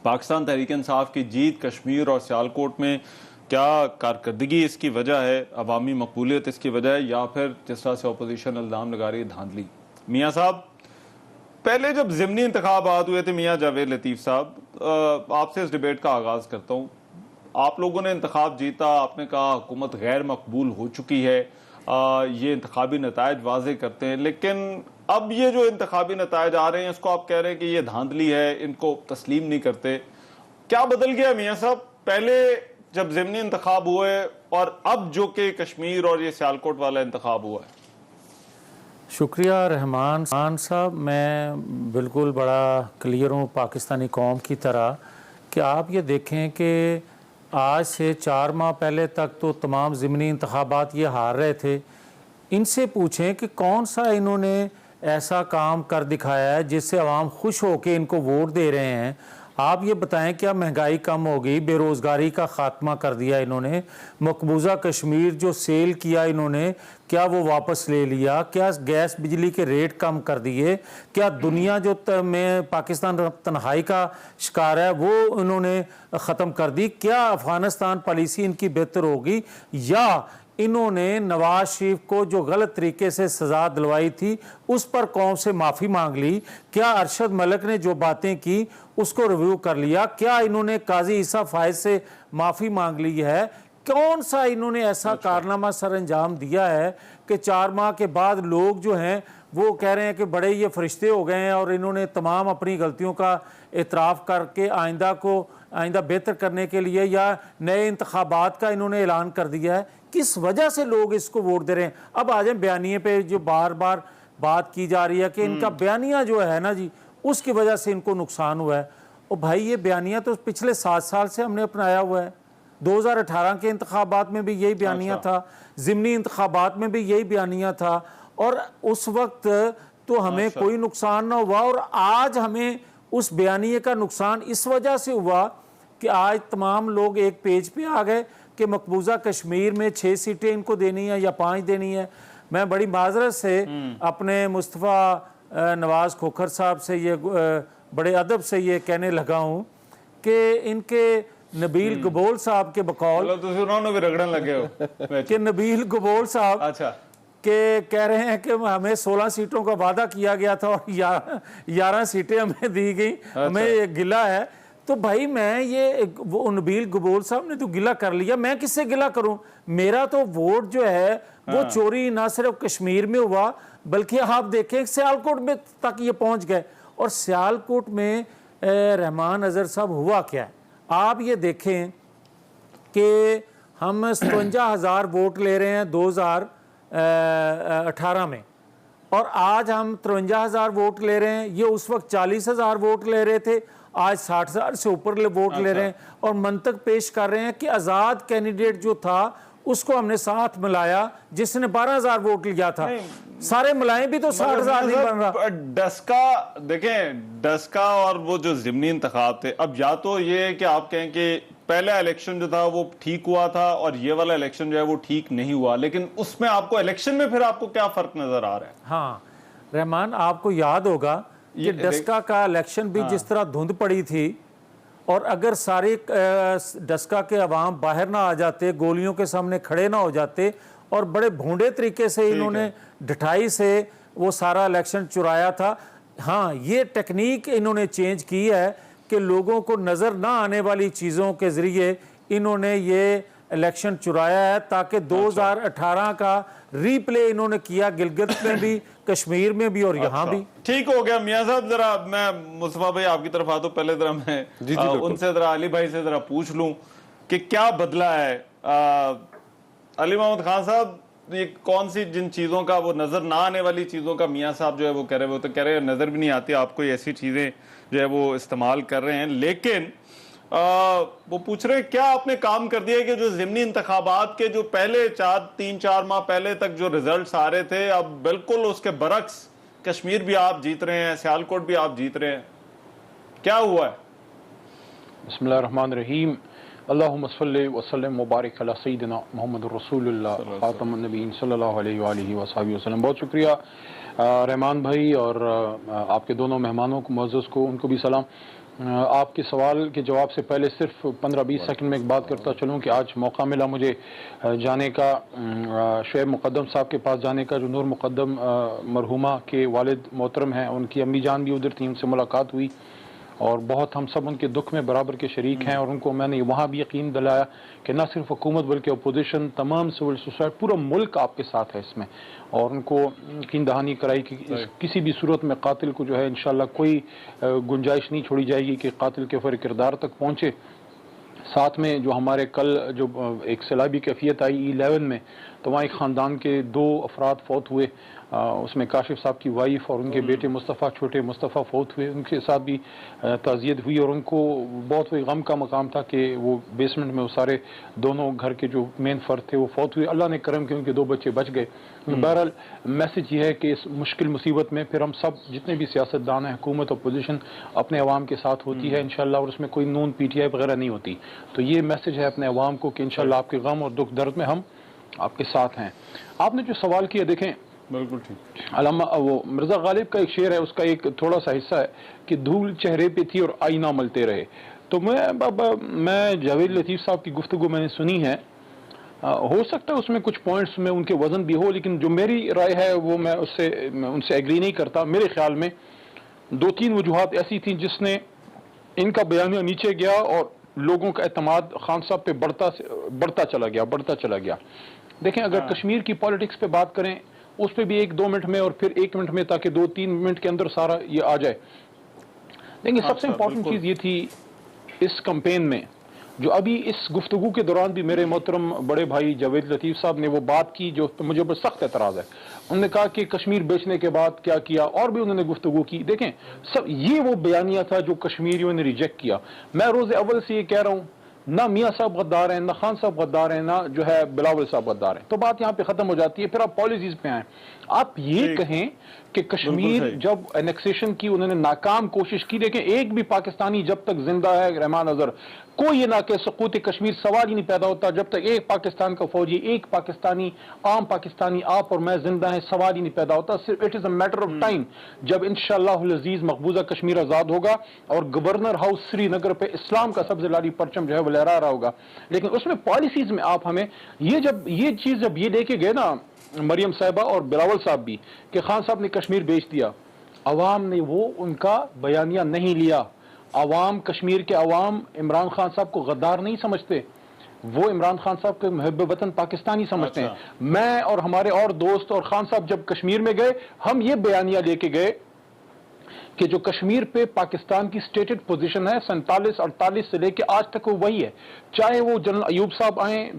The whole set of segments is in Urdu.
پاکستان تحریک انصاف کی جیت کشمیر اور سیالکوٹ میں کیا کارکردگی اس کی وجہ ہے، عوامی مقبولیت اس کی وجہ ہے، یا پھر جس طرح سے اپوزیشن الزام لگا رہی ہے دھاندلی؟ میاں صاحب، پہلے جب ضمنی انتخابات ہوئے تھے، میاں جاوید لطیف صاحب، آپ سے اس ڈیبیٹ کا آغاز کرتا ہوں. آپ لوگوں نے انتخاب جیتا، آپ نے کہا حکومت غیر مقبول ہو چکی ہے، یہ انتخابی نتائج واضح کرتے ہیں، لیکن اب یہ جو انتخابی نتائج آ رہے ہیں اس کو آپ کہہ رہے ہیں کہ یہ دھاندلی ہے، ان کو تسلیم نہیں کرتے. کیا بدل گیا میاں صاحب پہلے جب ضمنی انتخاب ہوئے اور اب جو کہ کشمیر اور یہ سیالکوٹ والا انتخاب ہوا ہے؟ شکریہ رحمان صاحب. میں بالکل بڑا کلیئر ہوں پاکستانی قوم کی طرح کہ آپ یہ دیکھیں کہ آج سے 4 ماہ پہلے تک تو تمام ضمنی انتخابات یہ ہار رہے تھے. ان سے پوچھیں کہ کون سا انہوں نے ایسا کام کر دکھایا ہے جس سے عوام خوش ہو کے ان کو ووٹ دے رہے ہیں. آپ یہ بتائیں کیا مہنگائی کم ہو گئی؟ بے روزگاری کا خاتمہ کر دیا انہوں نے؟ مقبوضہ کشمیر جو سیل کیا انہوں نے کیا وہ واپس لے لیا؟ کیا گیس بجلی کے ریٹ کم کر دیے؟ کیا دنیا جو میں پاکستان تنہائی کا شکار ہے وہ انہوں نے ختم کر دی؟ کیا افغانستان پالیسی ان کی بہتر ہوگی؟ یا انہوں نے نواز شریف کو جو غلط طریقے سے سزا دلوائی تھی اس پر قوم سے معافی مانگ لی؟ کیا ارشد ملک نے جو باتیں کی اس کو ریویو کر لیا؟ کیا انہوں نے قاضی عیسیٰ فائز سے معافی مانگ لی ہے؟ کون سا انہوں نے ایسا کارنامہ سر انجام دیا ہے کہ 4 ماہ کے بعد لوگ جو ہیں وہ کہہ رہے ہیں کہ بڑے یہ فرشتے ہو گئے ہیں اور انہوں نے تمام اپنی غلطیوں کا اعتراف کر کے آئندہ بہتر کرنے کے لیے یا نئے انتخابات کا انہوں نے اعلان کر دیا ہے؟ کس وجہ سے لوگ اس کو ووٹ دے رہے ہیں؟ اب آ جائیں بیانیے پہ جو بار بار بات کی جا رہی ہے کہ ان کا بیانیہ جو ہے نا جی اس کی وجہ سے ان کو نقصان ہوا ہے. اور بھائی یہ بیانیہ تو پچھلے 7 سال سے ہم نے اپنایا ہوا ہے. 2018 کے انتخابات میں بھی یہی بیانیہ تھا، ضمنی انتخابات میں بھی یہی بیانیہ تھا، اور اس وقت تو ہمیں کوئی نقصان نہ ہوا. اور آج ہمیں اس بیانیے کا نقصان اس وجہ سے ہوا کہ آج تمام لوگ ایک پیج پہ آ گئے کہ مقبوضہ کشمیر میں 6 سیٹیں ان کو دینی ہے یا 5 دینی ہے. میں بڑی معذرت سے اپنے مصطفیٰ نواز کھوکھر صاحب سے یہ بڑے ادب سے یہ کہنے لگا ہوں کہ ان کے نبیل گبول صاحب کے بقول کہ نبیل گبول صاحب کہ کہہ رہے ہیں کہ ہمیں 16 سیٹوں کا وعدہ کیا گیا تھا اور 11 سیٹیں ہمیں دی گئیں، ہمیں یہ گلہ ہے. تو بھائی میں وہ نبیل گبول صاحب نے تو گلہ کر لیا، میں کس سے گلہ کروں؟ میرا تو ووٹ جو ہے وہ چوری نہ صرف کشمیر میں ہوا بلکہ آپ دیکھیں سیالکوٹ میں تک یہ پہنچ گئے. اور سیالکوٹ میں رحمان اظہر صاحب ہوا کیا ہے؟ آپ یہ دیکھیں کہ ہم 57,000 ووٹ لے رہے ہیں 2018 میں، اور آج ہم 53,000 ووٹ لے رہے ہیں. یہ اس وقت 40,000 ووٹ لے رہے تھے، آج 60,000 سے اوپر ووٹ لے رہے ہیں. اور منطق پیش کر رہے ہیں کہ آزاد کینڈیڈیٹ جو تھا اس کو ہم نے ساتھ ملایا جس نے 12,000 ووٹ لیا تھا. سارے ملائیں بھی تو 60,000 نہیں بن رہا. ڈسکا اور وہ جو ضمنی انتخاب تھے، اب یا تو یہ کہ آپ کہیں کہ پہلا الیکشن جو تھا وہ ٹھیک ہوا تھا اور یہ والا الیکشن جو ہے وہ ٹھیک نہیں ہوا، لیکن اس میں آپ کو الیکشن میں پھر آپ کو کیا فرق نظر آ رہا ہے؟ ہاں رحمان، آپ کو یاد ہوگا کہ ڈسکا کا الیکشن بھی جس طرح دھند پڑی تھی، اور اگر سارے ڈسکا کے عوام باہر نہ آ جاتے، گولیوں کے سامنے کھڑے نہ ہو جاتے، اور بڑے بھونڈے طریقے سے انہوں نے ڈٹائی سے وہ سارا الیکشن چرایا تھا. ہاں یہ ٹیکنیک انہوں نے چینج کی ہے کہ لوگوں کو نظر نہ آنے والی چیزوں کے ذریعے انہوں نے یہ الیکشن چرایا ہے تاکہ 2018 کا ری پلے انہوں نے کیا گلگت میں بھی، کشمیر میں بھی اور یہاں بھی. ٹھیک ہو گیا. میاں صاحب ذرا میں مصطفیٰ بھائی آپ کی طرف آتا ہوں، پہلے ذرا میں ان سے ذرا علی بھائی سے ذرا پوچھ لوں کہ کیا بدلا ہے. علی محمد خان صاحب، یہ کون سی جن چیزوں کا وہ نظر نہ آنے والی چیزوں کا میاں صاحب جو ہے وہ کہہ رہے ہیں، وہ تو کہہ رہے ہیں نظر بھی نہیں آتی آپ کو، ایسی چیزیں جو ہے وہ استعمال کر رہے ہیں، لیکن وہ پوچھ رہے ہیں کیا آپ نے کام کر دیا کہ جو ضمنی انتخابات کے جو پہلے 3-4 ماہ پہلے تک جو ریزلٹس آ رہے تھے اب بالکل اس کے برعکس کشمیر بھی آپ جیت رہے ہیں، سیالکوٹ بھی آپ جیت رہے ہیں، کیا ہوا ہے؟ بسم اللہ الرحمن الرحیم. اللہم صلی وسلم مبارک علی سیدنا محمد رسول اللہ خاتم النبیین صلی اللہ علیہ وآلہ وصحبہ وسلم. بہت شکریہ رحمان بھائی اور آپ کے دونوں مہمانوں کو معزز کو، ان کو بھی سلام. آپ کے سوال کے جواب سے پہلے صرف 15-20 سیکنڈ میں ایک بات کرتا چلوں کہ آج موقع ملا مجھے جانے کا، شعیب مقدم صاحب کے پاس جانے کا، جو نور مقدم مرحومہ کے والد محترم ہیں، ان کی امی جان بھی ادھر تھی، ان سے ملاقات ہوئی اور بہت ہم سب ان کے دکھ میں برابر کے شریک ہیں، اور ان کو میں نے وہاں بھی یقین دلایا کہ نہ صرف حکومت بلکہ اپوزیشن، تمام سول سوسائٹی، پورا ملک آپ کے ساتھ ہے اس میں، اور ان کو یقین دہانی کرائی کہ کسی بھی صورت میں قاتل کو جو ہے انشاءاللہ کوئی گنجائش نہیں چھوڑی جائے گی کہ قاتل کے فر کردار تک پہنچے۔ ساتھ میں جو ہمارے کل جو ایک سیلابی کیفیت آئی E11 میں، تو وہاں ایک خاندان کے 2 افراد فوت ہوئے، اس میں کاشف صاحب کی وائف اور ان کے بیٹے مصطفیٰ، چھوٹے مصطفیٰ فوت ہوئے، ان کے ساتھ بھی تعزیت ہوئی، اور ان کو بہت کوئی غم کا مقام تھا کہ وہ بیسمنٹ میں وہ سارے دونوں گھر کے جو مین فرد تھے وہ فوت ہوئے، اللہ نے کرم کیا ان کے 2 بچے بچ گئے۔ بہرحال میسج یہ ہے کہ اس مشکل مصیبت میں پھر ہم سب جتنے بھی سیاستدان ہیں، حکومت اپوزیشن، اپنے عوام کے ساتھ ہوتی ہے انشاءاللہ، اور اس میں کوئی نون PTI وغیرہ نہیں ہوتی، تو یہ میسج ہے اپنے عوام کو کہ انشاءاللہ آپ کے غم اور دکھ درد میں ہم آپ کے ساتھ ہیں۔ آپ نے جو سوال کیا، دیکھیں بالکل ٹھیک، علامہ وہ مرزا غالب کا ایک شعر ہے، اس کا ایک تھوڑا سا حصہ ہے کہ دھول چہرے پہ تھی اور آئینہ ملتے رہے، تو میں جاوید لطیف صاحب کی گفتگو میں نے سنی ہے، ہو سکتا ہے اس میں کچھ پوائنٹس میں ان کے وزن بھی ہو، لیکن جو میری رائے ہے وہ میں ان سے ایگری نہیں کرتا۔ میرے خیال میں 2-3 وجوہات ایسی تھیں جس نے ان کا بیانیہ نیچے گیا اور لوگوں کا اعتماد خان صاحب پہ بڑھتا چلا گیا۔ دیکھیں اگر کشمیر کی پالیٹکس پہ بات کریں، اس پہ بھی 1-2 منٹ میں اور پھر 1 منٹ میں، تاکہ 2-3 منٹ کے اندر سارا یہ آ جائے۔ دیکھیں سب سے امپورٹنٹ چیز یہ تھی اس کمپین میں، جو ابھی اس گفتگو کے دوران بھی میرے محترم بڑے بھائی جاوید لطیف صاحب نے وہ بات کی جو مجھے بہت سخت اعتراض ہے۔ انہوں نے کہا کہ کشمیر بیچنے کے بعد کیا کیا، اور بھی انہوں نے گفتگو کی۔ دیکھیں سب یہ وہ بیانیہ تھا جو کشمیریوں نے ریجیکٹ کیا۔ میں روز اول سے یہ کہہ رہا ہوں، نہ میاں صاحب غدار ہیں، نہ خان صاحب غدار ہیں، نہ جو ہے بلاول صاحب غدار ہیں، تو بات یہاں پہ ختم ہو جاتی ہے۔ پھر آپ پالیسیز پہ آئیں، آپ یہ کہیں کہ کشمیر جب انیکسیشن کی انہوں نے ناکام کوشش کی، دیکھیں ایک بھی پاکستانی جب تک زندہ ہے رحمان اظہر، کوئی یہ نہ کہ سقوط کشمیر سوال ہی نہیں پیدا ہوتا جب تک ایک پاکستان کا فوجی، ایک پاکستانی، عام پاکستانی، آپ اور میں زندہ ہیں، سوال ہی نہیں پیدا ہوتا۔ صرف it is a matter of time جب انشاءاللہ العزیز مقبوضہ کشمیر آزاد ہوگا اور گورنر ہاؤس سری نگر پہ اسلام کا سبز لاری پرچم جو ہے وہ لہرا رہا ہوگا۔ لیکن اس میں پالیسیز میں آپ ہمیں یہ چیز جب یہ لے کے گئے نا مریم صاحبہ اور بلاول صاحب بھی کہ خان صاحب نے کشمیر بیچ دیا، عوام نے وہ ان کا بیانیہ نہیں لیا۔ عوام، کشمیر کے عوام عمران خان صاحب کو غدار نہیں سمجھتے، وہ عمران خان صاحب کو محب وطن پاکستانی سمجھتے ہیں۔ میں اور ہمارے اور دوست اور خان صاحب جب کشمیر میں گئے، ہم یہ بیانیہ لے کے گئے کہ جو کشمیر پہ پاکستان کی سٹیٹڈ پوزیشن ہے 47-48 سے لے کے آج تک وہ وہی ہے، چاہے وہ جنرل ایوب صاحب آئیں،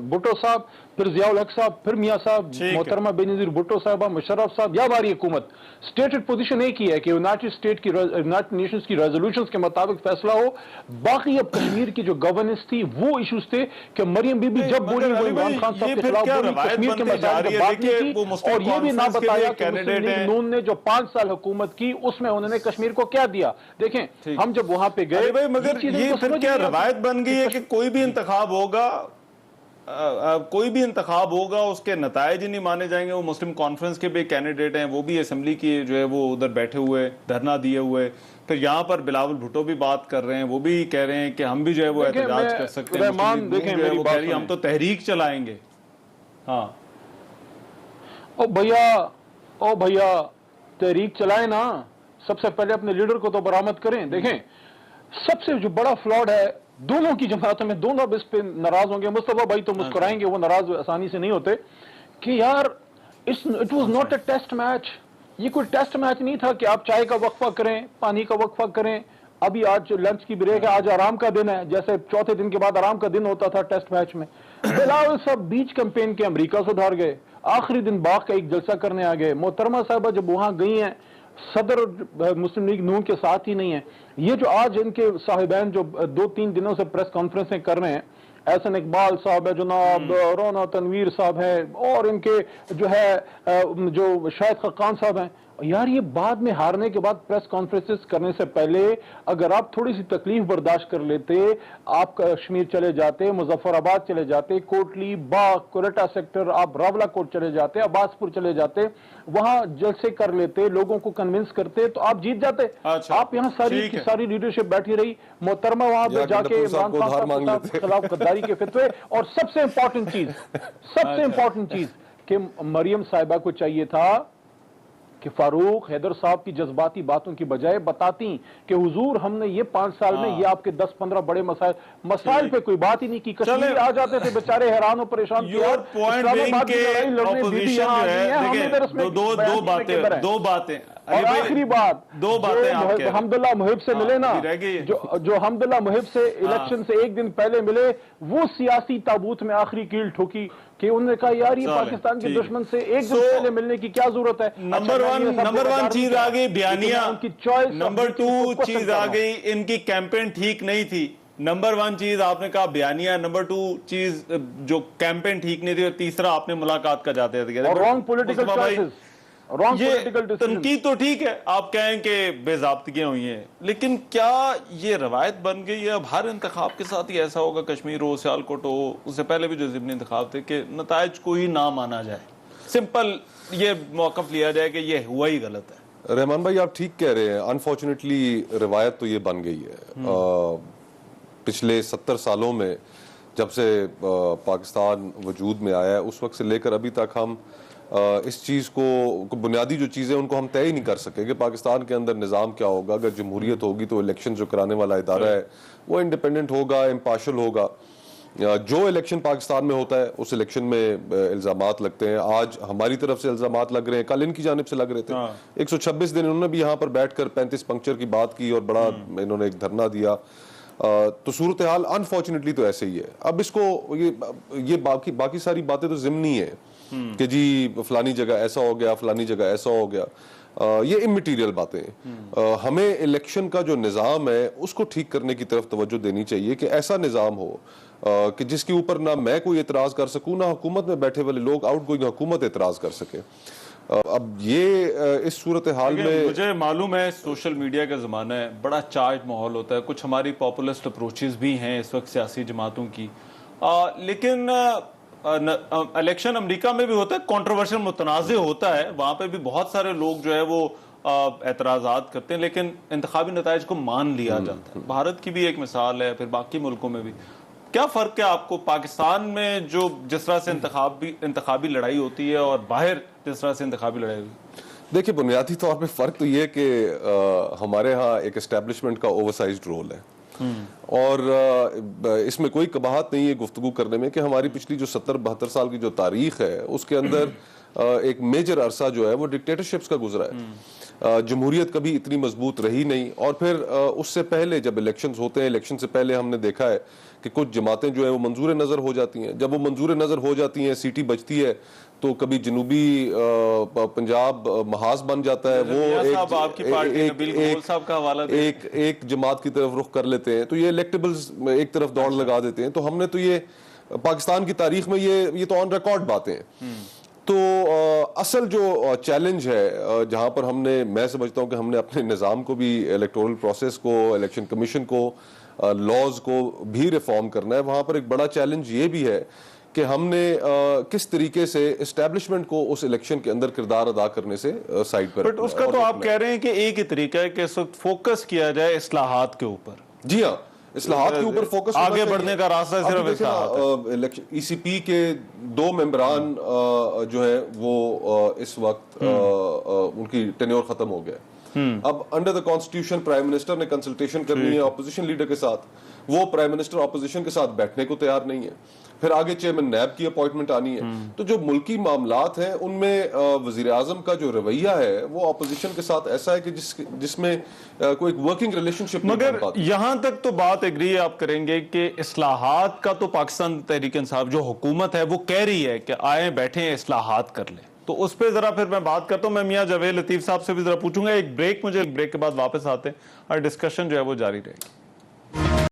بھٹو صاحب، پھر ضیاء الحق صاحب، پھر میاں صاحب، محترمہ بینظیر بھٹو صاحبہ، مشرف صاحب یا ہماری حکومت، سٹیٹڈ پوزیشن ایک ہی ہے کہ یونائٹڈ نیشنز کی ریزولوشنز کے مطابق فیصلہ ہو۔ باقی اب کشمیر کی جو گورننس تھی وہ ایشوز تھے کہ مریم بی بی جب بولی وہ عمران خان صاحب کے خلاف بولی، کشمیر کے مسائل کی بات نہیں کی، اور یہ بھی نہ بتایا کہ مسلم لیگ نون نے جو 5 سال حکومت کی اس میں انہوں نے کشمیر کو کیا دیا۔ دیکھیں ہم جب وہاں پہ گئے، مگر یہ پھر کیا روایت بن گئی ہے کہ کوئی بھی انتخاب ہوگا اس کے نتائج نہیں مانے جائیں گے؟ وہ مسلم کانفرنس کے بھی کینڈیڈیٹ ہیں، وہ بھی اسمبلی کی جو ہے وہ ادھر بیٹھے ہوئے دھرنا دیے ہوئے، پھر یہاں پر بلاول بھٹو بھی بات کر رہے ہیں، وہ بھی کہہ رہے ہیں کہ ہم بھی جو ہے وہ احتجاج کر سکتے ہیں، وہ کہہ رہی ہیں ہم تو تحریک چلائیں گے۔ ہاں او بھیا تحریک چلائیں نا، سب سے پہلے اپنے لیڈر کو تو برآمد کریں۔ دیکھیں سب سے جو بڑا فلاڈ ہے دونوں کی جماعتوں میں، دونوں اب اس پہ ناراض ہوں گے، مصطفیٰ بھائی تو مسکرائیں گے، وہ ناراض آسانی سے نہیں ہوتے، کہ یار it was not a test match, یہ کوئی ٹیسٹ میچ نہیں تھا کہ آپ چائے کا وقفہ کریں، پانی کا وقفہ کریں، ابھی آج لنچ کی بریک ہے، آج آرام کا دن ہے، جیسے چوتھے دن کے بعد آرام کا دن ہوتا تھا ٹیسٹ میچ میں۔ بلاول صاحب بیچ کمپین کے امریکہ سے ادھر گئے، آخری دن باغ کا ایک جلسہ کرنے آ گئے، محترمہ صاحبہ جب وہاں گئی ہیں، صدر مسلم لیگ نون کے ساتھ ہی نہیں ہے۔ یہ جو آج ان کے صاحبین جو 2-3 دنوں سے پریس کانفرنسیں کر رہے ہیں، احسن اقبال صاحب ہے جناب، رونا تنویر صاحب ہیں، اور ان کے جو ہے جو شاہد خقان صاحب ہیں، یار یہ بعد میں ہارنے کے بعد پریس کانفرنسز کرنے سے پہلے اگر آپ تھوڑی سی تکلیف برداشت کر لیتے، آپ کشمیر چلے جاتے، مظفر آباد چلے جاتے، کوٹلی، باغ، کوئٹہ سیکٹر، آپ راولہ کوٹ چلے جاتے، عباس پور چلے جاتے، وہاں جلسے کر لیتے، لوگوں کو کنونس کرتے تو آپ جیت جاتے۔ آپ یہاں ساری کی ساری لیڈرشپ بیٹھی رہی، محترمہ وہاں پہ جا کے عمران خان صاحب کے خلاف غداری کے فتوے، اور سب سے امپورٹنٹ چیز کہ مریم صاحبہ کو چاہیے تھا کہ فاروق حیدر صاحب کی جذباتی باتوں کی بجائے بتاتی کہ حضور ہم نے یہ 5 سال میں یہ آپ کے 10-15 بڑے مسائل پہ کوئی بات ہی نہیں کی، کشمیری آ جاتے تھے بیچارے حیران و پریشان، دو باتیں اور آخری بات حمداللہ محب سے ملے نا، جو حمداللہ محب سے الیکشن سے ایک دن پہلے ملے، وہ سیاسی تابوت میں آخری کیل ٹھوکی کہ انہوں نے کہا یار یہ پاکستان کے دشمن سے ایک دن پہلے ملنے کی کیا ضرورت ہے۔ نمبر ون چیز آ گئی بیانیہ، نمبر 2 چیز آ گئی ان کی کیمپین ٹھیک نہیں تھی۔ نمبر 1 چیز آپ نے کہا بیانیہ، نمبر 2 چیز جو کیمپین ٹھیک نہیں تھی، اور تیسرا آپ نے ملاقات کا جاتے تھے تنقید تو ٹھیک ہے، آپ کہیں کہ بے ضابطگیاں ہوئی ہیں، لیکن کیا یہ روایت بن گئی ہے اب ہر انتخاب کے ساتھ ہی ایسا ہوگا، کشمیر ہو، سیالکوٹ ہو، اس سے پہلے بھی جو ضمنی انتخاب تھے، کہ نتائج کو ہی نہ مانا جائے، سمپل یہ موقف لیا جائے کہ یہ ہوا ہی غلط ہے؟ رحمان بھائی آپ ٹھیک کہہ رہے ہیں، انفارچونیٹلی روایت تو یہ بن گئی ہے۔ پچھلے 70 سالوں میں جب سے پاکستان وجود میں آیا ہے، اس وقت سے لے کر ابھی تک ہم اس چیز کو بنیادی جو چیزیں ان کو ہم طے ہی نہیں کر سکے کہ پاکستان کے اندر نظام کیا ہوگا۔ اگر جمہوریت ہوگی تو الیکشن جو کرانے والا ادارہ ہے وہ انڈیپینڈنٹ ہوگا، امپارشل ہوگا۔ جو الیکشن پاکستان میں ہوتا ہے اس الیکشن میں الزامات لگتے ہیں، آج ہماری طرف سے الزامات لگ رہے ہیں، کل ان کی جانب سے لگ رہے تھے۔ 126 دن انہوں نے بھی یہاں پر بیٹھ کر 35 پنکچر کی بات کی اور بڑا انہوں نے ایک دھرنا دیا۔ تو صورتحال انفارچونیٹلی تو ایسے ہی ہے۔ اب اس کو یہ باقی ساری باتیں تو ضمنی ہیں کہ جی فلانی جگہ ایسا ہو گیا، فلانی جگہ ایسا ہو گیا، یہ امٹیریل باتیں ہیں۔ ہمیں الیکشن کا جو نظام ہے اس کو ٹھیک کرنے کی طرف توجہ دینی چاہیے کہ ایسا نظام ہو کہ جس کے اوپر نہ میں کوئی اعتراض کر سکوں، نہ حکومت میں بیٹھے والے لوگ آؤٹ گوئنگ حکومت اعتراض کر سکے۔ اب یہ اس صورتحال میں مجھے معلوم ہے سوشل میڈیا کا زمانہ ہے، بڑا چارج ماحول ہوتا ہے، کچھ ہماری پاپولسٹ اپروچز بھی ہیں اس وقت سیاسی جماعتوں کی، لیکن الیکشن امریکہ میں بھی ہوتا ہے، کنٹروورشل متنازع ہوتا ہے، وہاں پہ بھی بہت سارے لوگ جو ہے وہ اعتراضات کرتے ہیں، لیکن انتخابی نتائج کو مان لیا جاتا ہے۔ بھارت کی بھی ایک مثال ہے، پھر باقی ملکوں میں بھی۔ کیا فرق ہے آپ کو پاکستان میں جو جس طرح سے انتخابی لڑائی ہوتی ہے اور باہر جس طرح سے انتخابی لڑائی ہوئی؟ دیکھیں بنیادی طور پہ فرق تو یہ ہے کہ ہمارے ہاں ایک اسٹیبلشمنٹ کا اوور سائزڈ رول ہے، اور اس میں کوئی قباحت نہیں ہے گفتگو کرنے میں کہ ہماری پچھلی جو 70-72 سال کی جو تاریخ ہے اس کے اندر ایک میجر عرصہ جو ہے وہ ڈکٹیٹرشپس کا گزرا ہے۔ جمہوریت کبھی اتنی مضبوط رہی نہیں، اور پھر اس سے پہلے جب الیکشنز ہوتے ہیں، الیکشن سے پہلے ہم نے دیکھا ہے کہ کچھ جماعتیں جو ہیں وہ منظور نظر ہو جاتی ہیں۔ جب وہ منظور نظر ہو جاتی ہیں، سیٹی بچتی ہے، تو کبھی جنوبی پنجاب محاذ بن جاتا ہے، وہ ایک جماعت کی طرف رخ کر لیتے ہیں، تو یہ الیکٹیبلز ایک طرف دوڑ لگا دیتے ہیں۔ تو ہم نے تو یہ پاکستان کی تاریخ میں یہ تو آن ریکارڈ باتیں ہیں۔ تو اصل جو چیلنج ہے جہاں پر میں سمجھتا ہوں کہ ہم نے اپنے نظام کو بھی، الیکٹورل پروسیس کو، الیکشن کمیشن کو، لاز کو بھی ریفارم کرنا ہے، وہاں پر ایک بڑا چیلنج یہ بھی ہے کہ ہم نے کس طریقے سے اسٹیبلشمنٹ کو اس الیکشن کے اندر کردار ادا کرنے سے سائڈ پر۔ بٹ اس کا تو آپ کہہ رہے ہیں کہ ایک ہی طریقہ ہے کہ اس وقت فوکس کیا جائے اصلاحات کے اوپر۔ جی ہاں، اصلاحات کے اوپر فوکس، آگے بڑھنے کا راستہ صرف اصلاحات ہے۔ ای سی پی کے 2 ممبران جو ہیں وہ اس وقت ان کی ٹینیور ختم ہو گیا۔ اب under the constitution prime minister نے کنسلٹیشن کرنی ہے اپوزیشن لیڈر کے ساتھ، وہ پرائم منسٹر اپوزیشن کے ساتھ بیٹھنے کو تیار نہیں ہے۔ پھر آگے چیئرمین نیب کی اپوائنٹمنٹ آنی ہے۔ تو جو ملکی معاملات ہیں ان میں وزیر اعظم کا جو رویہ ہے وہ اپوزیشن کے ساتھ ایسا ہے کہ جس میں کوئی ورکنگ ریلیشن شپ نہیں بن پاتی۔ یہاں تک تو بات ایگری آپ کریں گے کہ اصلاحات کا تو پاکستان تحریک انصاف جو حکومت ہے وہ کہہ رہی ہے کہ آئیں بیٹھیں اصلاحات کر لیں، تو اس پہ ذرا پھر میں بات کرتا ہوں۔ میں میاں جاوید لطیف صاحب سے بھی ذرا پوچھوں گا، ایک بریک کے بعد واپس آتے ہیں اور ڈسکشن جو ہے وہ جاری رہے گی۔